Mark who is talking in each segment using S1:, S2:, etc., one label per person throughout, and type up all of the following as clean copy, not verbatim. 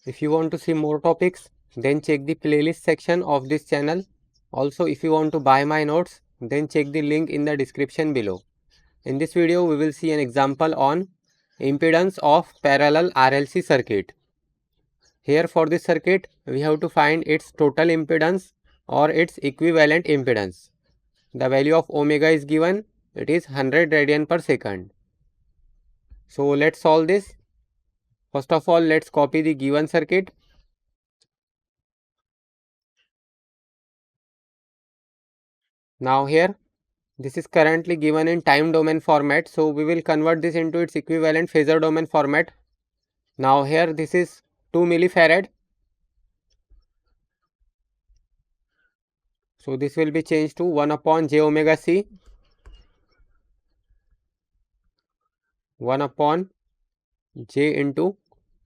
S1: If you want to see more topics, then check the playlist section of this channel. Also, if you want to buy my notes, then check the link in the description below. In this video, we will see an example on impedance of parallel RLC circuit. Here for this circuit, we have to find its total impedance or its equivalent impedance. The value of omega is given, it is 100 radian per second. So let's solve this. First of all, let's copy the given circuit. Now here, this is currently given in time domain format, so we will convert this into its equivalent phasor domain format. Now here, this is 2 millifarad. So this will be changed to 1 upon j omega c, 1 upon j into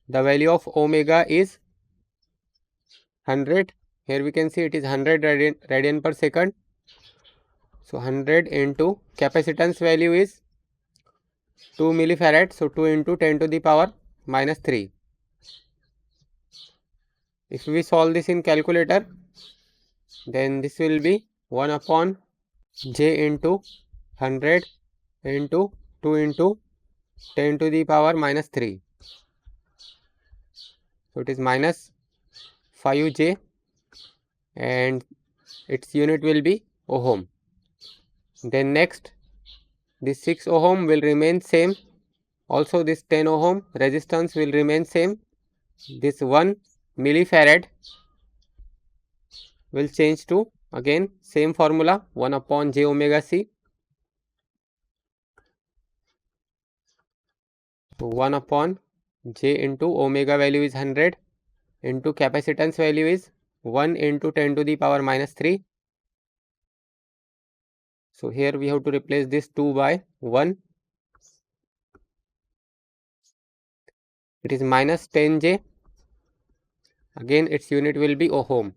S1: the value of omega is 100. Here we can see it is 100 radian per second. So 100 into capacitance value is 2 millifarad. So 2 into 10 to the power minus 3. If we solve this in calculator, then this will be 1 upon j into 100 into 2 into 10 to the power minus 3. So it is minus 5j and its unit will be ohm. Then next, this 6 ohm will remain same. Also this 10 ohm resistance will remain same. This 1 millifarad will change to again same formula, 1 upon j omega c. So 1 upon j into omega value is 100 into capacitance value is 1 into 10 to the power minus 3. So here we have to replace this 2 by 1. It is minus 10j. Again its unit will be ohm.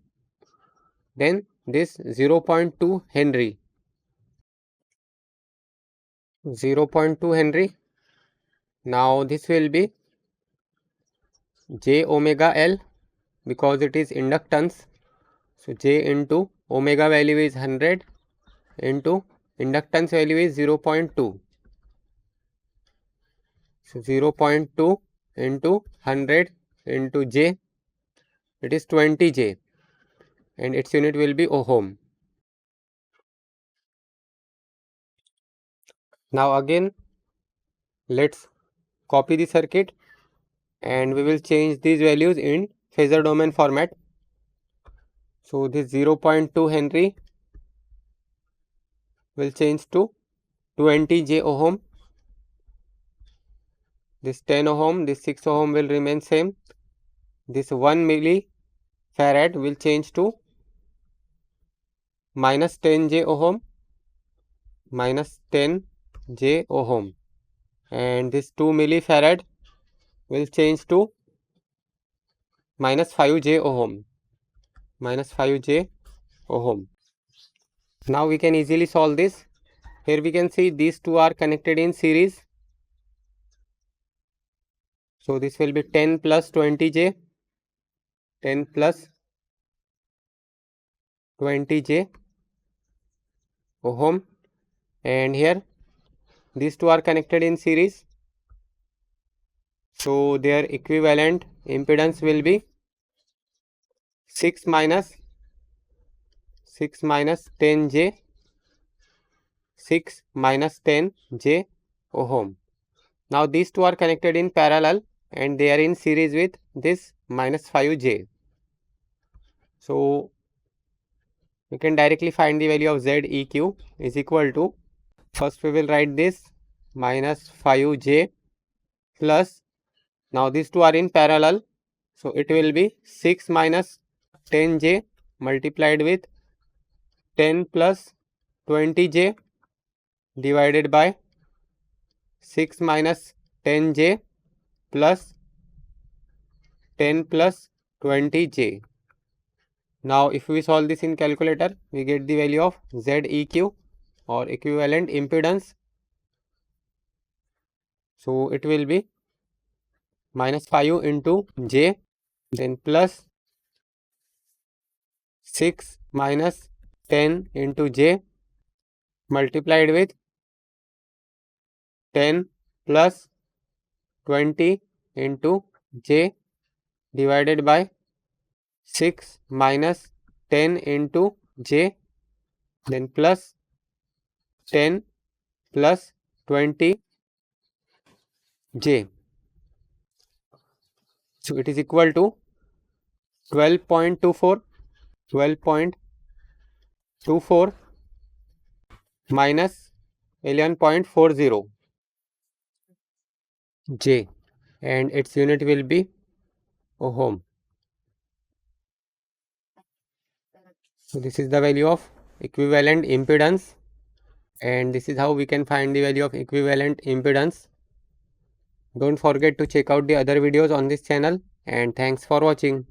S1: Then this 0.2 Henry. 0.2 Henry. Now this will be j omega L because it is inductance. So j into omega value is 100 into inductance value is 0.2. So 0.2 into 100 into j, it is 20j and its unit will be ohm. Now again let's copy the circuit and we will change these values in phasor domain format. So this 0.2 Henry will change to 20j ohm. This 10 ohm, this 6 ohm will remain same. This 1 millifarad will change to minus 10j ohm, minus 10j ohm, and this 2 millifarad will change to minus 5j ohm, minus 5j ohm. Now we can easily solve this. Here we can see these two are connected in series. So this will be 10 plus 20j, 10 plus 20j ohm, and here these two are connected in series. So their equivalent impedance will be 6 minus 10j, 6 minus 10j ohm. Now these two are connected in parallel and they are in series with this minus 5j. So we can directly find the value of ZEQ is equal to, first we will write this minus 5j plus, now these two are in parallel, so it will be 6 minus 10j multiplied with 10 plus 20j divided by 6 minus 10j plus 10 plus 20j. Now if we solve this in calculator, we get the value of ZEQ or equivalent impedance. So it will be minus 5 into j then plus 6 minus 10 into j multiplied with 10 plus 20 into j divided by 6 minus 10 into j, then plus 10 plus 20 j. So it is equal to 12.24 minus 11.40 j, and its unit will be ohm. So this is the value of equivalent impedance, and this is how we can find the value of equivalent impedance. Don't forget to check out the other videos on this channel, and thanks for watching.